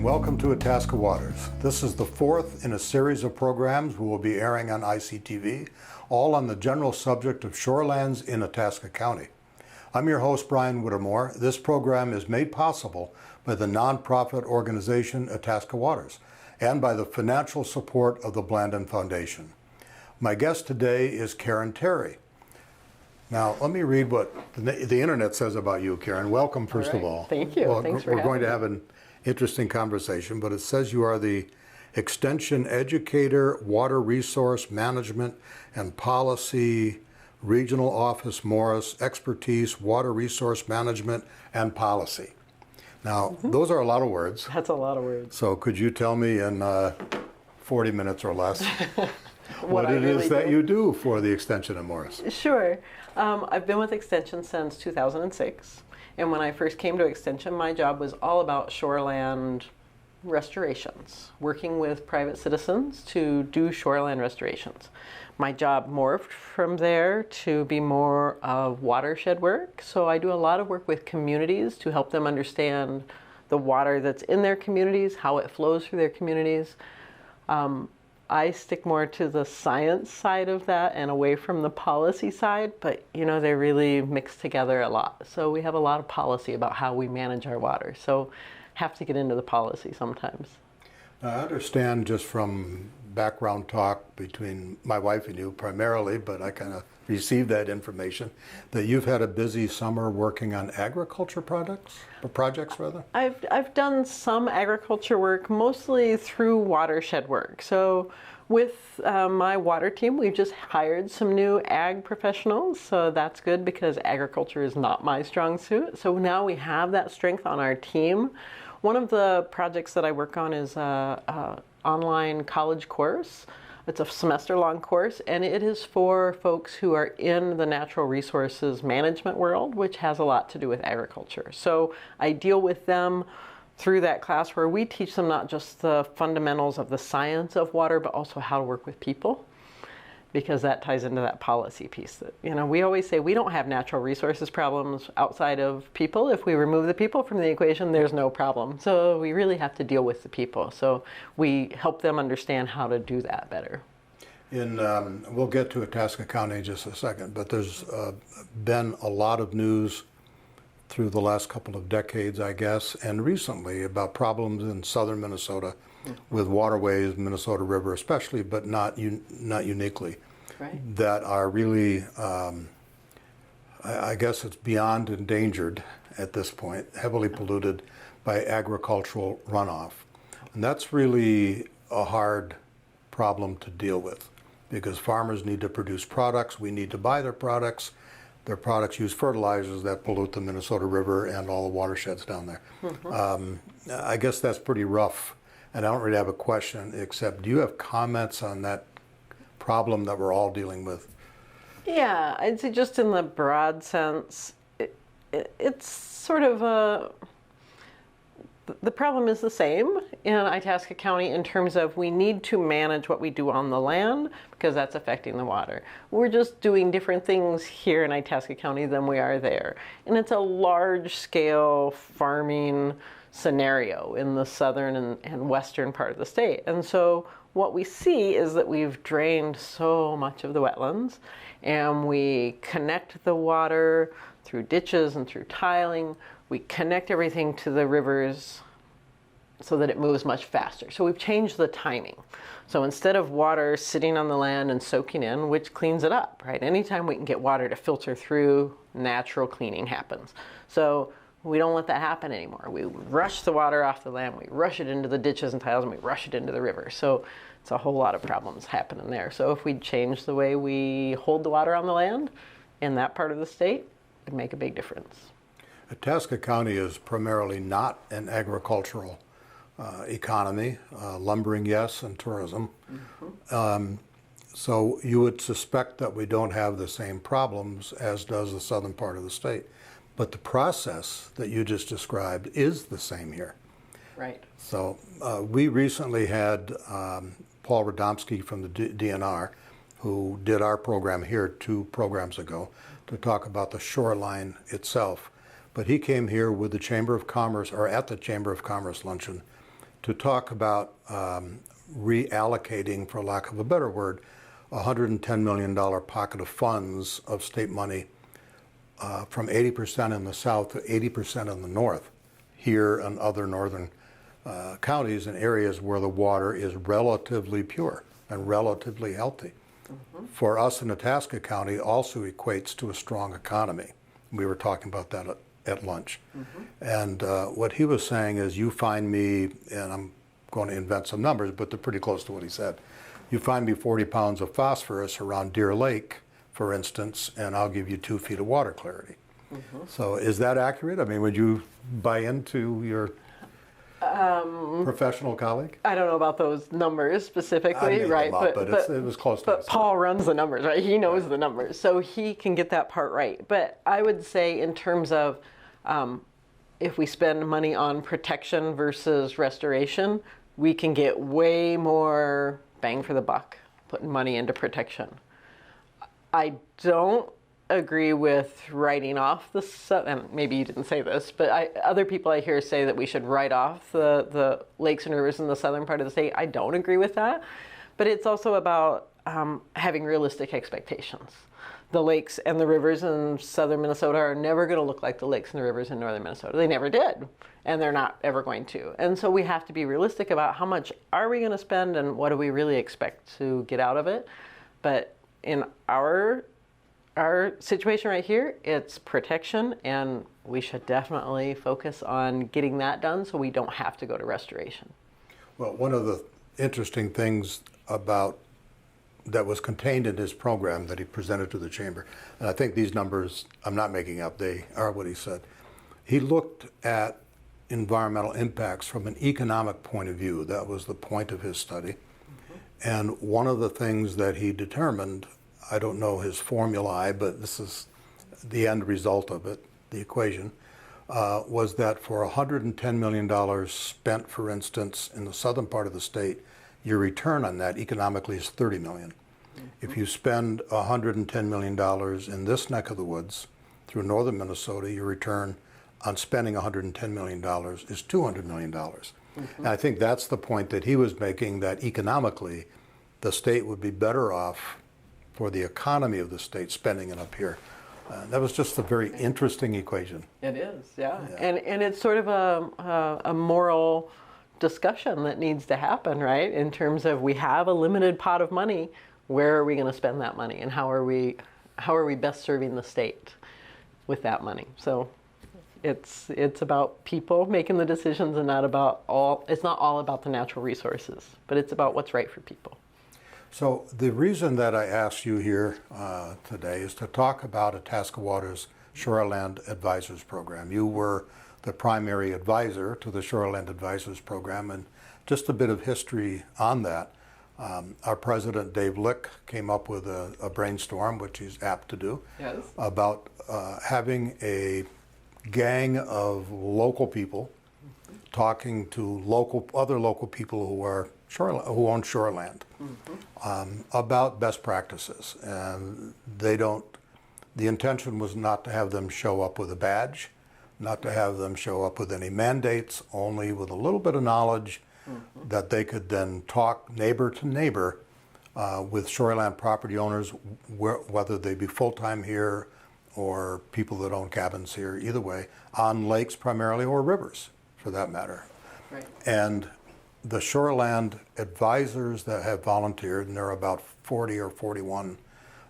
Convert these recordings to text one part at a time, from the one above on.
and welcome to Itasca Waters. This is the fourth in a series of programs we will be airing on ICTV, all on the general subject of shorelands in Itasca County. I'm your host, Brian Whittemore. This program is made possible by the nonprofit organization Itasca Waters and by the financial support of the Blandin Foundation. My guest today is Karen Terry. Now, let me read what the internet says about you, Karen. Welcome, first of all. Thank you. Well, Thanks for we're going to have an interesting conversation, but it says you are the Extension Educator, Water Resource Management and Policy Regional Office Morris, Expertise, Water Resource Management and Policy. Now, those are a lot of words. That's a lot of words. So could you tell me in 40 minutes or less what it really is that you do for the Extension at Morris? Sure. I've been with Extension since 2006. And when I first came to Extension, my job was all about shoreland restorations, working with private citizens to do shoreland restorations. My job morphed from there to be more of watershed work. So I do a lot of work with communities to help them understand the water that's in their communities, how it flows through their communities. I stick more to the science side of that and away from the policy side, but you know, they're really mixed together a lot. So we have a lot of policy about how we manage our water. So have to get into the policy sometimes. Now, I understand just from background talk between my wife and you primarily, but I kind of received that information, that you've had a busy summer working on agriculture projects. I've done some agriculture work, mostly through watershed work. So with my water team, we've just hired some new ag professionals. So that's good because agriculture is not my strong suit. So now we have that strength on our team. One of the projects that I work on is an online college course. It's a semester-long course, and it is for folks who are in the natural resources management world, which has a lot to do with agriculture. So I deal with them through that class where we teach them not just the fundamentals of the science of water, but also how to work with people, because that ties into that policy piece that, you know, we always say we don't have natural resources problems outside of people. If we remove the people from the equation, there's no problem. So we really have to deal with the people. So we help them understand how to do that better. We'll get to Itasca County in just a second, but there's been a lot of news through the last couple of decades, I guess, and recently about problems in southern Minnesota with waterways, Minnesota River especially, but not uniquely, right, that are really, I guess it's beyond endangered at this point, heavily polluted by agricultural runoff. And that's really a hard problem to deal with because farmers need to produce products, we need to buy their products use fertilizers that pollute the Minnesota River and all the watersheds down there. I guess that's pretty rough. And I don't really have a question, except do you have comments on that problem that we're all dealing with? Yeah, I'd say just in the broad sense, it's sort of the problem is the same in Itasca County in terms of we need to manage what we do on the land because that's affecting the water. We're just doing different things here in Itasca County than we are there. And it's a large-scale farming scenario in the southern and western part of the state. And so what we see is that we've drained so much of the wetlands and we connect the water through ditches and through tiling. We connect everything to the rivers so that it moves much faster. So we've changed the timing. So instead of water sitting on the land and soaking in, which cleans it up, right? Anytime we can get water to filter through, natural cleaning happens. So we don't let that happen anymore. We rush the water off the land, we rush it into the ditches and tiles, and we rush it into the river. So it's a whole lot of problems happening there. So if we change the way we hold the water on the land in that part of the state, it'd make a big difference. Itasca County is primarily not an agricultural economy, lumbering, yes, and tourism. So you would suspect that we don't have the same problems as does the southern part of the state. But the process that you just described is the same here. Right. So we recently had Paul Radomski from the DNR, who did our program here 2 programs ago, to talk about the shoreline itself. But he came here with the Chamber of Commerce, or at the Chamber of Commerce luncheon, to talk about reallocating, for lack of a better word, $110 million pocket of funds of state money from 80% in the south to 80% in the north, here and other northern counties and areas where the water is relatively pure and relatively healthy. For us in Itasca County also equates to a strong economy. We were talking about that at lunch. And what he was saying is, you find me, and I'm going to invent some numbers, but they're pretty close to what he said. You find me 40 pounds of phosphorus around Deer Lake, for instance, and I'll give you 2 feet of water clarity. So is that accurate? I mean, would you buy into your professional colleague? I don't know about those numbers specifically, right? But it was close to But us. Paul runs the numbers, right? He knows the numbers, so he can get that part right. But I would say, in terms of if we spend money on protection versus restoration, we can get way more bang for the buck putting money into protection. I don't agree with writing off and maybe you didn't say this, but other people I hear say that we should write off the lakes and rivers in the southern part of the state. I don't agree with that, but it's also about having realistic expectations. The lakes and the rivers in southern Minnesota are never going to look like the lakes and the rivers in northern Minnesota. They never did, and they're not ever going to. And so we have to be realistic about how much are we going to spend and what do we really expect to get out of it. But in our situation right here, it's protection, and we should definitely focus on getting that done so we don't have to go to restoration. Well, one of the interesting things about that was contained in his program that he presented to the chamber, and I think these numbers I'm not making up, they are what he said. He looked at environmental impacts from an economic point of view. That was the point of his study. And one of the things that he determined, I don't know his formulae, but this is the end result of it, the equation, was that for $110 million spent, for instance, in the southern part of the state, your return on that economically is $30 million. If you spend $110 million in this neck of the woods through northern Minnesota, your return on spending $110 million is $200 million. And I think that's the point that he was making, that economically the state would be better off for the economy of the state spending it up here. That was just a very interesting equation. It is, yeah. And it's sort of a moral discussion that needs to happen, right? In terms of, we have a limited pot of money, where are we going to spend that money, and how are we best serving the state with that money? So it's about people making the decisions, and it's not all about the natural resources, but it's about what's right for people. So the reason that I asked you here today is to talk about Itasca Waters' Shoreland Advisors Program. You were the primary advisor to the Shoreland Advisors Program, and just a bit of history on that. Our president, Dave Lick, came up with a brainstorm, which he's apt to do, about having a gang of local people talking to other local people who own shoreland about best practices. And the intention was not to have them show up with a badge, not to have them show up with any mandates, only with a little bit of knowledge that they could then talk neighbor to neighbor with shoreland property owners, whether they be full-time here or people that own cabins here, either way, on lakes primarily, or rivers for that matter. Right. And the Shoreland advisors that have volunteered, and there are about 40 or 41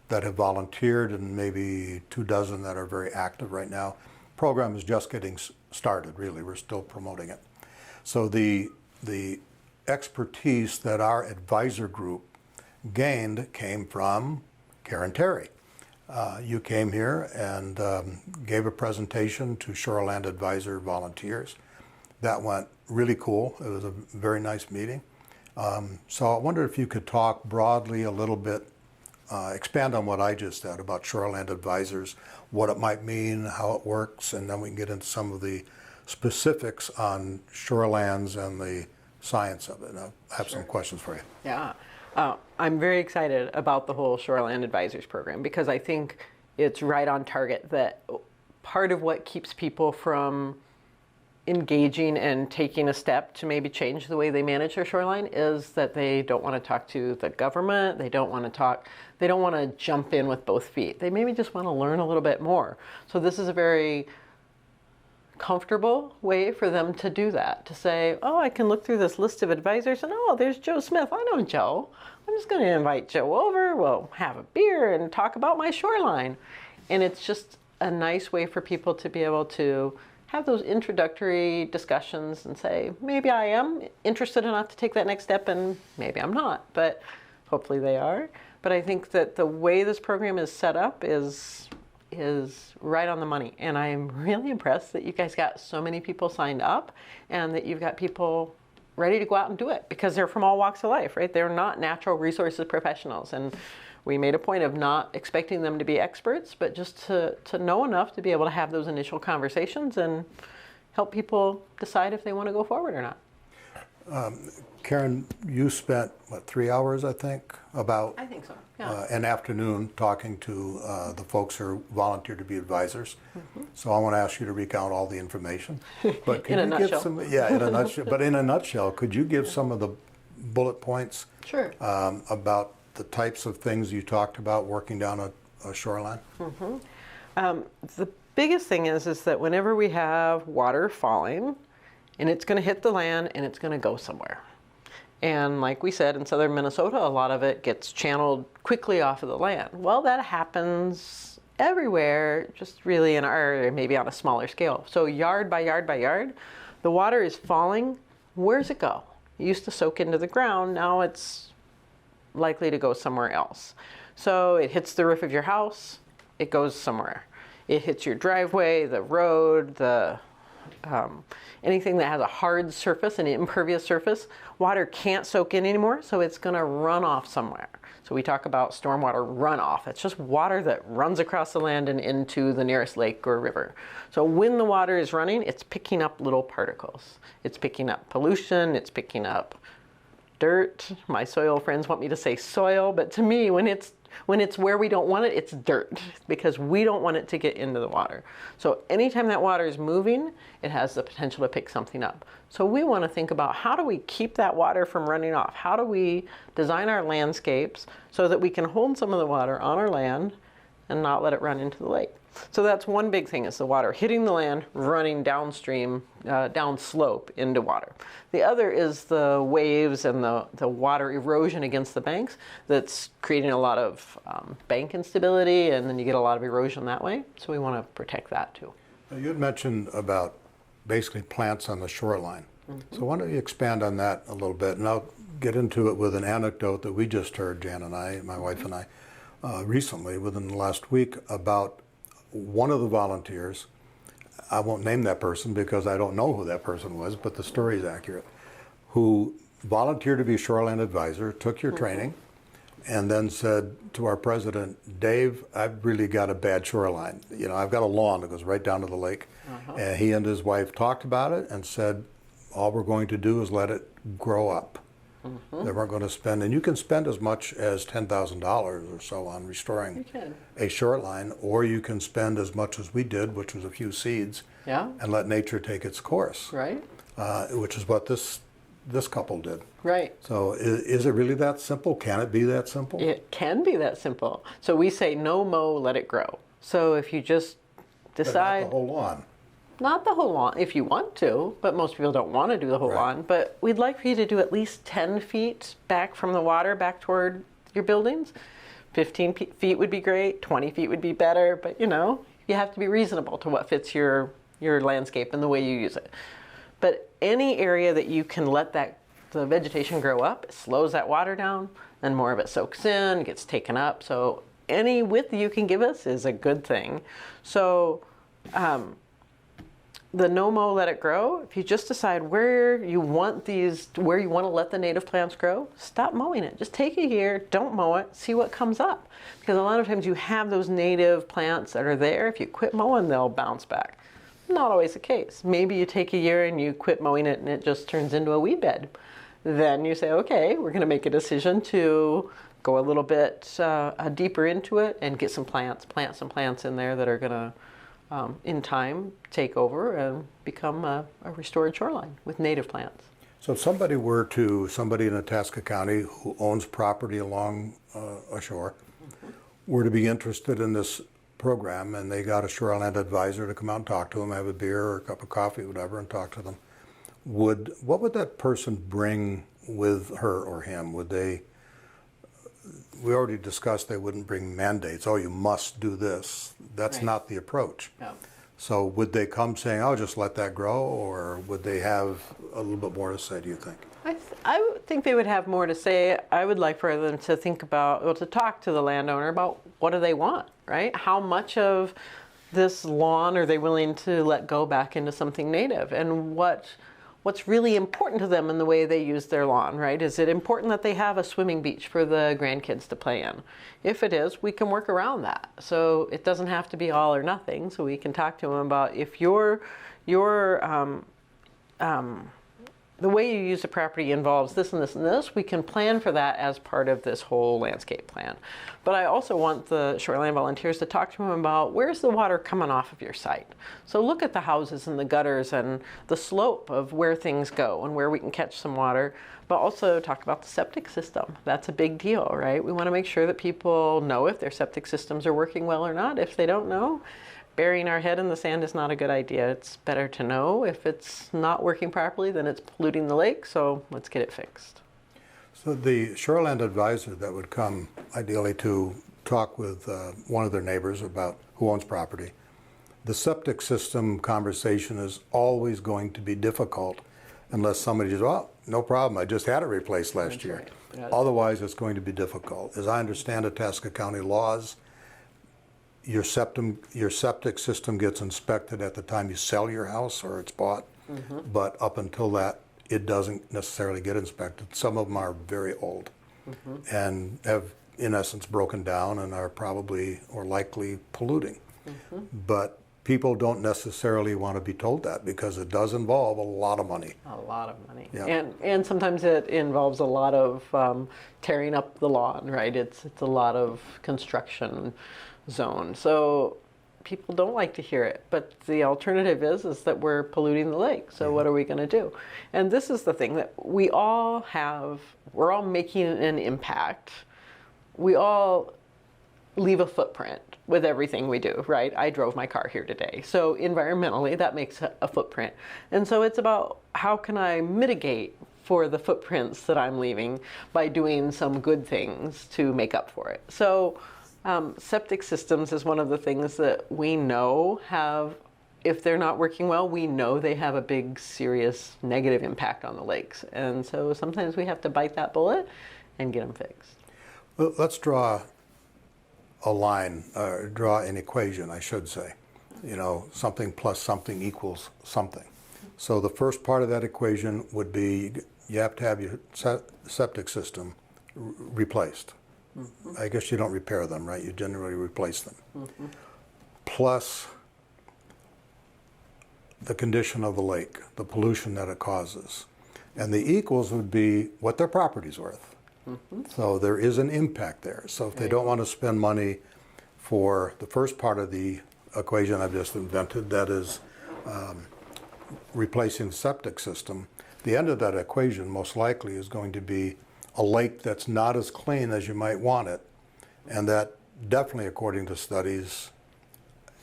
that have volunteered, and maybe 24 that are very active right now. Program is just getting started, really. We're still promoting it. So the expertise that our advisor group gained came from Karen Terry. You came here and gave a presentation to Shoreland Advisor volunteers. That went really cool. It was a very nice meeting. So I wonder if you could talk broadly a little bit, expand on what I just said about Shoreland Advisors, what it might mean, how it works, and then we can get into some of the specifics on shorelands and the science of it. And I have some questions for you. Yeah. I'm very excited about the whole Shoreland Advisors Program, because I think it's right on target, that part of what keeps people from engaging and taking a step to maybe change the way they manage their shoreline is that they don't want to talk to the government. They don't want to jump in with both feet. They maybe just want to learn a little bit more. So this is a very comfortable way for them to do that, to say, oh, I can look through this list of advisors and oh, there's Joe Smith. I know Joe. I'm just going to invite Joe over. We'll have a beer and talk about my shoreline. And it's just a nice way for people to be able to have those introductory discussions and say, maybe I am interested enough to take that next step and maybe I'm not, but hopefully they are. But I think that the way this program is set up is right on the money. And I'm really impressed that you guys got so many people signed up and that you've got people ready to go out and do it, because they're from all walks of life, right? They're not natural resources professionals. And we made a point of not expecting them to be experts, but just to know enough to be able to have those initial conversations and help people decide if they want to go forward or not. Karen, you spent, 3 hours, I think, I think so, yeah. An afternoon talking to the folks who volunteered to be advisors. Mm-hmm. So I want to ask you to recount all the information. But in a nutshell. In a nutshell. But in a nutshell, could you give some of the bullet points Sure. About the types of things you talked about working down a shoreline? Mm-hmm. The biggest thing is that whenever we have water falling, and it's going to hit the land and it's going to go somewhere. And like we said, in southern Minnesota, a lot of it gets channeled quickly off of the land. Well, that happens everywhere, just really in our area, maybe on a smaller scale. So yard by yard by yard, the water is falling. Where's it go? It used to soak into the ground. Now it's likely to go somewhere else. So it hits the roof of your house, it goes somewhere. It hits your driveway, the road, anything that has a hard surface, an impervious surface, water can't soak in anymore, so it's going to run off somewhere. So we talk about stormwater runoff. It's just water that runs across the land and into the nearest lake or river. So when the water is running, it's picking up little particles. It's picking up pollution, it's picking up dirt. My soil friends want me to say soil, but to me, when it's where we don't want it, it's dirt, because we don't want it to get into the water. So anytime that water is moving, it has the potential to pick something up. So we want to think about, how do we keep that water from running off? How do we design our landscapes so that we can hold some of the water on our land and not let it run into the lake? So that's one big thing, is the water hitting the land, running downstream, downslope into water. The other is the waves and the water erosion against the banks that's creating a lot of bank instability, and then you get a lot of erosion that way. So we want to protect that too. You had mentioned about basically plants on the shoreline. Mm-hmm. So why don't you expand on that a little bit? And I'll get into it with an anecdote that we just heard, Jan and I, my wife and I, recently, within the last week, about one of the volunteers. I won't name that person because I don't know who that person was, but the story is accurate, who volunteered to be a Shoreland advisor, took your training, and then said to our president, Dave, I've really got a bad shoreline. You know, I've got a lawn that goes right down to the lake. And he and his wife talked about it and said, all we're going to do is let it grow up. They weren't going to spend, and you can spend as much as $10,000 or so on restoring a shoreline, or you can spend as much as we did, which was a few seeds, and let nature take its course. Right. Which is what this couple did. Right. So is it really that simple? Can it be that simple? It can be that simple. So we say no mow, let it grow. So if you just decide. But not the whole lawn. Not the whole lawn, if you want to, but most people don't want to do the whole lawn. But we'd like for you to do at least 10 feet back from the water, back toward your buildings. 15 feet would be great, 20 feet would be better, but you know, you have to be reasonable to what fits your landscape and the way you use it. But any area that you can let the vegetation grow up, it slows that water down, then more of it soaks in, gets taken up. So any width you can give us is a good thing. So the no mow, let it grow. If you just decide where you want to let the native plants grow, stop mowing it. Just take a year, don't mow it, see what comes up. Because a lot of times you have those native plants that are there. If you quit mowing, they'll bounce back. Not always the case. Maybe you take a year and you quit mowing it and it just turns into a weed bed. Then you say, okay, we're going to make a decision to go a little bit deeper into it and get some plants, plant some plants in there that are going to in time, take over and become a restored shoreline with native plants. So if somebody in Itasca County who owns property along a shore, were to be interested in this program, and they got a Shoreland advisor to come out and talk to them, have a beer or a cup of coffee, whatever, and talk to them, what would that person bring with her or him? We already discussed they wouldn't bring mandates. Oh, you must do this. That's Right. not the approach. No. So would they come saying, "Oh, just let that grow," or would they have a little bit more to say, do you think? I would think they would have more to say. I would like for them to think about, to talk to the landowner about what do they want, right? How much of this lawn are they willing to let go back into something native? And what's really important to them in the way they use their lawn, right? Is it important that they have a swimming beach for the grandkids to play in? If it is, we can work around that. So it doesn't have to be all or nothing. So we can talk to them about if the way you use the property involves this and this and this, we can plan for that as part of this whole landscape plan. But I also want the Shoreline volunteers to talk to them about where's the water coming off of your site. So look at the houses and the gutters and the slope of where things go and where we can catch some water, but also talk about the septic system. That's a big deal, right? We want to make sure that people know if their septic systems are working well or not. If they don't know, burying our head in the sand is not a good idea. It's better to know if it's not working properly, then it's polluting the lake, so let's get it fixed. So the Shoreland advisor that would come ideally to talk with one of their neighbors about who owns property, the septic system conversation is always going to be difficult unless somebody says, "Well, no problem, I just had it replaced last That's year." right. Yeah. Otherwise, it's going to be difficult. As I understand Itasca County laws, your septic system gets inspected at the time you sell your house or it's bought, but up until that, it doesn't necessarily get inspected. Some of them are very old and have, in essence, broken down and are probably or likely polluting. But people don't necessarily want to be told that because it does involve a lot of money. A lot of money. Yeah. And sometimes it involves a lot of tearing up the lawn, right? It's a lot of construction zone. So people don't like to hear it, but the alternative is that we're polluting the lake. So what are we going to do? And this is the thing that we're all making an impact. We all leave a footprint with everything we do, right? I drove my car here today. So environmentally, that makes a footprint. And so it's about how can I mitigate for the footprints that I'm leaving by doing some good things to make up for it. So septic systems is one of the things that we know if they're not working well, we know they have a big, serious negative impact on the lakes. And so sometimes we have to bite that bullet and get them fixed. Well, let's draw a line, draw an equation, I should say. Something plus something equals something. So the first part of that equation would be you have to have your septic system replaced. I guess you don't repair them, right? You generally replace them. Plus the condition of the lake, the pollution that it causes. And the equals would be what their property's worth. So there is an impact there. So if they don't want to spend money for the first part of the equation I've just invented, that is replacing the septic system, the end of that equation most likely is going to be a lake that's not as clean as you might want it. And that definitely, according to studies,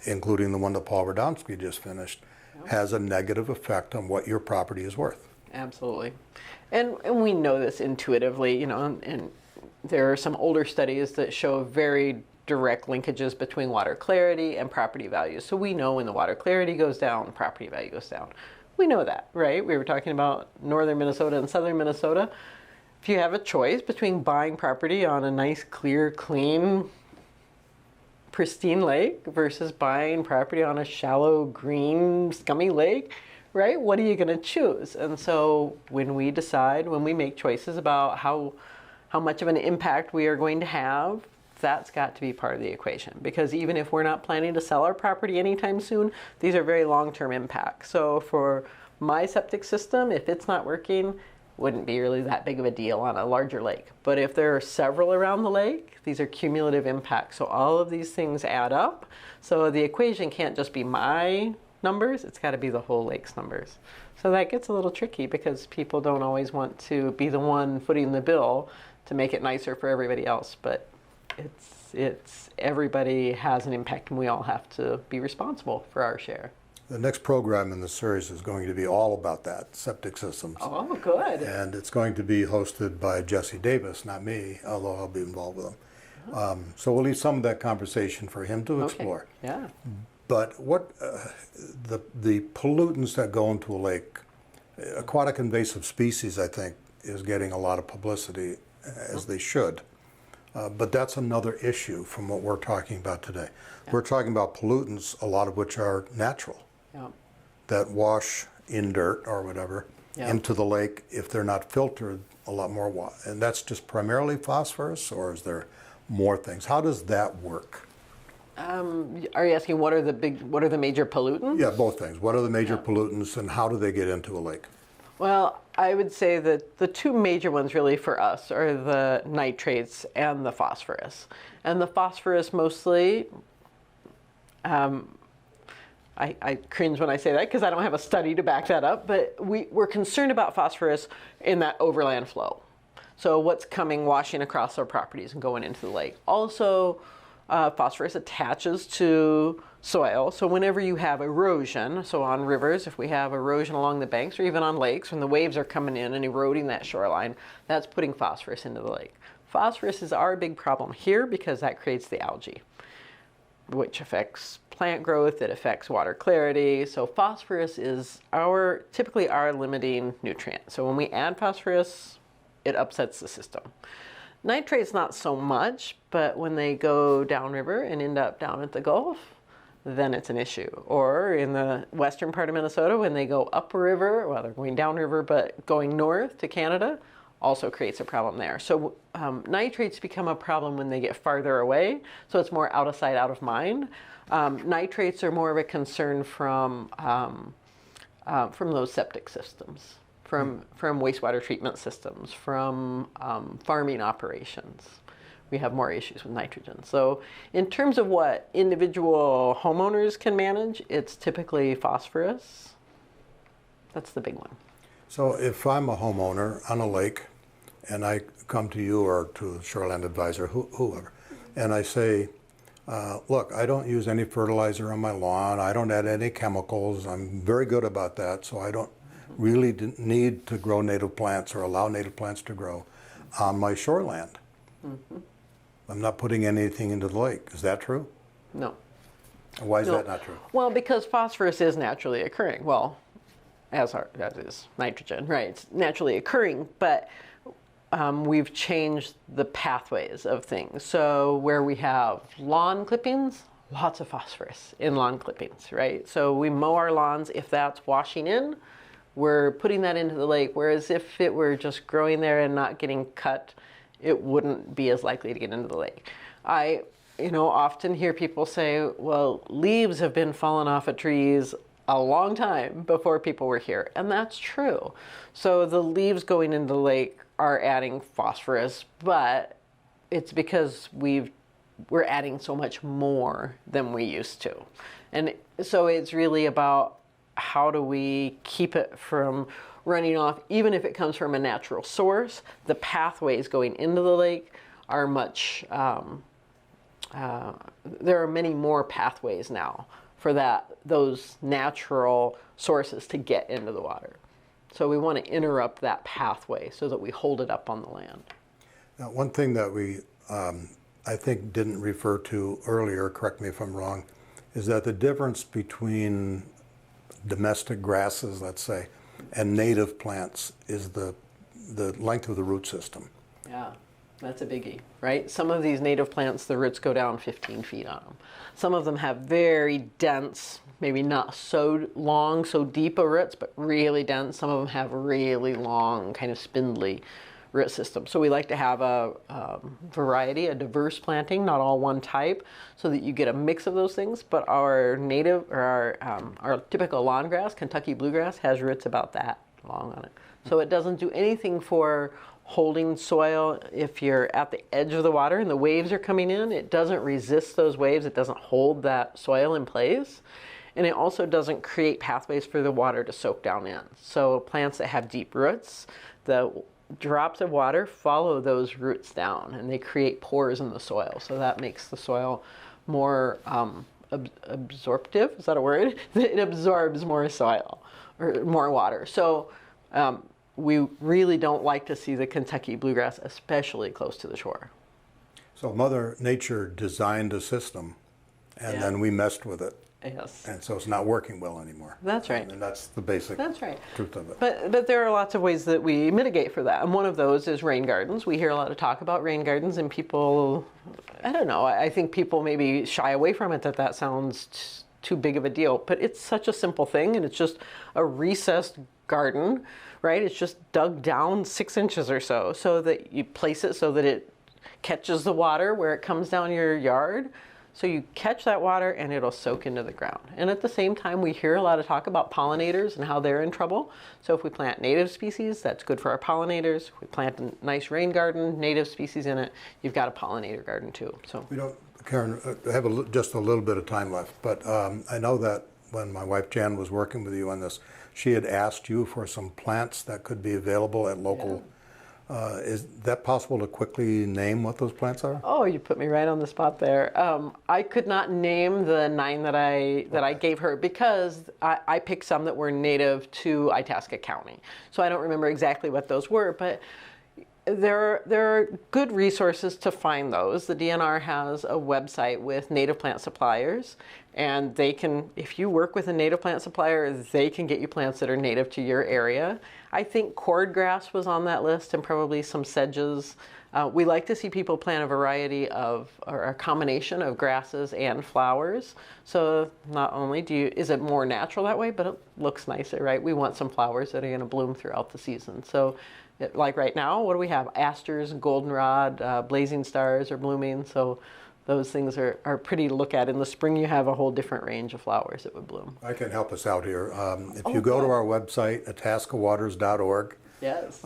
including the one that Paul Radomski just finished, has a negative effect on what your property is worth. Absolutely. And we know this intuitively, and there are some older studies that show very direct linkages between water clarity and property values. So we know when the water clarity goes down, property value goes down. We know that, right? We were talking about northern Minnesota and southern Minnesota. If you have a choice between buying property on a nice, clear, clean, pristine lake versus buying property on a shallow, green, scummy lake, right? What are you going to choose? And so when we make choices about how much of an impact we are going to have, that's got to be part of the equation. Because even if we're not planning to sell our property anytime soon, these are very long-term impacts. So for my septic system, if it's not working, wouldn't be really that big of a deal on a larger lake. But if there are several around the lake, these are cumulative impacts. So all of these things add up. So the equation can't just be my numbers, it's got to be the whole lake's numbers. So that gets a little tricky because people don't always want to be the one footing the bill to make it nicer for everybody else. But it's everybody has an impact, and we all have to be responsible for our share. The next program in the series is going to be all about that, septic systems. Oh, good. And it's going to be hosted by Jesse Davis, not me, although I'll be involved with him. So we'll leave some of that conversation for him to explore. Okay. Yeah. But what the pollutants that go into a lake, aquatic invasive species, I think, is getting a lot of publicity, as they should. But that's another issue from what we're talking about today. Yeah. We're talking about pollutants, a lot of which are natural, that wash in dirt or whatever into the lake. If they're not filtered, a lot more water. And that's just primarily phosphorus, or is there more things? How does that work? Are you asking what are the major pollutants? Yeah, both things. What are the major pollutants, and how do they get into a lake? Well, I would say that the two major ones really for us are the nitrates and the phosphorus. And the phosphorus mostly, I cringe when I say that because I don't have a study to back that up, but we're concerned about phosphorus in that overland flow. So what's coming, washing across our properties and going into the lake. Also, phosphorus attaches to soil. So whenever you have erosion, so on rivers, if we have erosion along the banks or even on lakes, when the waves are coming in and eroding that shoreline, that's putting phosphorus into the lake. Phosphorus is our big problem here because that creates the algae, which affects plant growth, it affects water clarity. So phosphorus is typically our limiting nutrient. So when we add phosphorus, it upsets the system. Nitrates not so much, but when they go downriver and end up down at the Gulf, then it's an issue. Or in the western part of Minnesota, when they go upriver, well, they're going downriver, but going north to Canada, also creates a problem there. So nitrates become a problem when they get farther away, so it's more out of sight, out of mind. Nitrates are more of a concern from those septic systems, from wastewater treatment systems, from farming operations. We have more issues with nitrogen. So in terms of what individual homeowners can manage, it's typically phosphorus. That's the big one. So if I'm a homeowner on a lake and I come to you or to Shoreland Advisor, whoever, and I say, look, I don't use any fertilizer on my lawn, I don't add any chemicals, I'm very good about that, so I don't really need to grow native plants or allow native plants to grow on my shoreland. I'm not putting anything into the lake. Is that true? No. Why is that not true? Well, because phosphorus is naturally occurring. Well, as is nitrogen, right? It's naturally occurring, but we've changed the pathways of things. So where we have lawn clippings, lots of phosphorus in lawn clippings, right? So we mow our lawns. If that's washing in, we're putting that into the lake. Whereas if it were just growing there and not getting cut, it wouldn't be as likely to get into the lake. I often hear people say, well, leaves have been falling off of trees a long time before people were here. And that's true. So the leaves going into the lake are adding phosphorus, but it's because we're adding so much more than we used to. And so it's really about how do we keep it from running off, even if it comes from a natural source. The pathways going into the lake are much, there are many more pathways now for those natural sources to get into the water. So we want to interrupt that pathway so that we hold it up on the land. Now, one thing that we, I think, didn't refer to earlier, correct me if I'm wrong, is that the difference between domestic grasses, let's say, and native plants is the length of the root system. Yeah, that's a biggie, right? Some of these native plants, the roots go down 15 feet on them. Some of them have very dense, maybe not so long, so deep a roots, but really dense. Some of them have really long, kind of spindly root systems. So we like to have a variety, a diverse planting, not all one type, so that you get a mix of those things. But our native, or our typical lawn grass, Kentucky bluegrass, has roots about that long on it. So it doesn't do anything for holding soil. If you're at the edge of the water and the waves are coming in, it doesn't resist those waves. It doesn't hold that soil in place. And it also doesn't create pathways for the water to soak down in. So plants that have deep roots, the drops of water follow those roots down and they create pores in the soil. So that makes the soil more absorptive. Is that a word? It absorbs more soil or more water. So we really don't like to see the Kentucky bluegrass, especially close to the shore. So Mother Nature designed a system, and then we messed with it. Yes. And so it's not working well anymore. That's right. And that's the basic truth of it. But there are lots of ways that we mitigate for that. And one of those is rain gardens. We hear a lot of talk about rain gardens, and people, I don't know, I think people maybe shy away from it, that sounds too big of a deal. But it's such a simple thing, and it's just a recessed garden, right? It's just dug down 6 inches or so that you place it so that it catches the water where it comes down your yard. So you catch that water and it'll soak into the ground. And at the same time, we hear a lot of talk about pollinators and how they're in trouble. So if we plant native species, that's good for our pollinators. If we plant a nice rain garden, native species in it, you've got a pollinator garden too. So we don't, Karen, have just a little bit of time left, but I know that when my wife Jan was working with you on this, she had asked you for some plants that could be available at local. Is that possible to quickly name what those plants are? Oh, you put me right on the spot there. I could not name the 9 that I gave her because I picked some that were native to Itasca County. So I don't remember exactly what those were, but there are good resources to find those. The DNR has a website with native plant suppliers, and they can, if you work with a native plant supplier, they can get you plants that are native to your area. I think cordgrass was on that list, and probably some sedges. We like to see people plant a variety of, or a combination of grasses and flowers. So not only is it more natural that way, but it looks nicer, right? We want some flowers that are going to bloom throughout the season. So like right now, what do we have? Asters, goldenrod, blazing stars are blooming. So those things are pretty to look at. In the spring, you have a whole different range of flowers that would bloom. I can help us out here. If you go to our website, itascawaters.org, yes,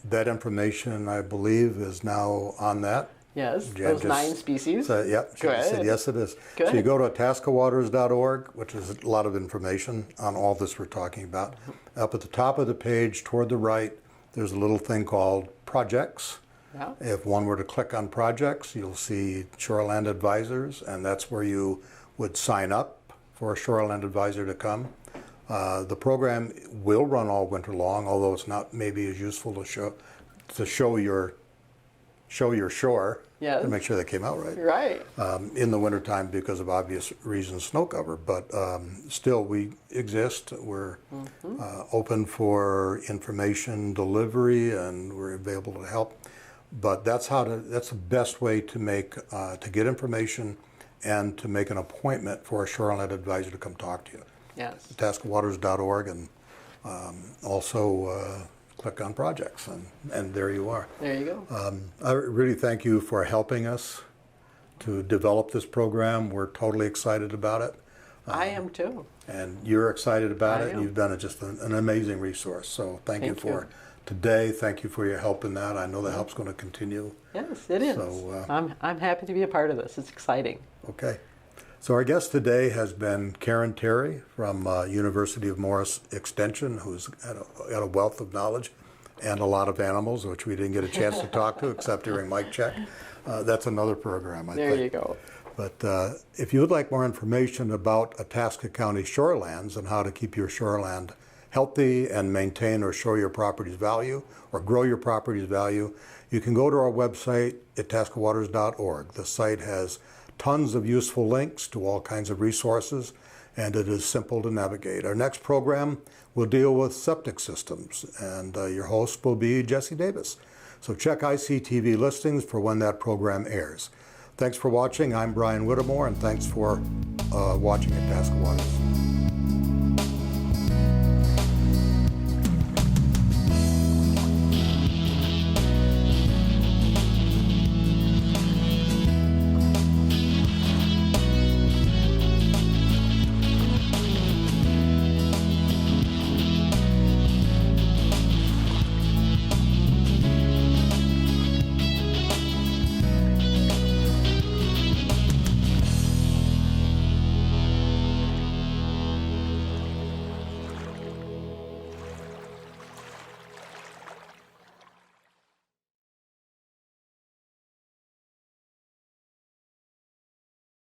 that information, I believe, is now on that. Yes, those 9 species. Yep, she said yes, it is. Good. So you go to itascawaters.org, which is a lot of information on all this we're talking about. Up at the top of the page, toward the right, there's a little thing called projects. Yeah. If one were to click on projects, you'll see Shoreland Advisors, and that's where you would sign up for a Shoreland Advisor to come. The program will run all winter long, although it's not maybe as useful to show your shore. Yes. To make sure they came out right. Right. In the wintertime because of obvious reasons, snow cover. But still, we exist. We're open for information delivery, and we're available to help. But that's the best way to get information and to make an appointment for a Shoreland Advisor to come talk to you. Yes. itascawaters.org, and also click on projects, and there you are. There you go. I really thank you for helping us to develop this program. We're totally excited about it. I am too. And you're excited about it, am. and you've done just an amazing resource. So thank you for today. Thank you for your help in that. I know the help's going to continue. Yes, it is. So, I'm happy to be a part of this. It's exciting. Okay. So our guest today has been Karen Terry from University of Morris Extension, who's got a wealth of knowledge and a lot of animals, which we didn't get a chance to talk to except during mic check. That's another program, I think. There you go. But if you would like more information about Itasca County shorelands and how to keep your shoreland healthy and maintain or show your property's value or grow your property's value, you can go to our website, itascawaters.org. The site has tons of useful links to all kinds of resources, and it is simple to navigate. Our next program will deal with septic systems, and your host will be Jesse Davis. So check ICTV listings for when that program airs. Thanks for watching. I'm Brian Whittemore, and thanks for watching Itasca Waters.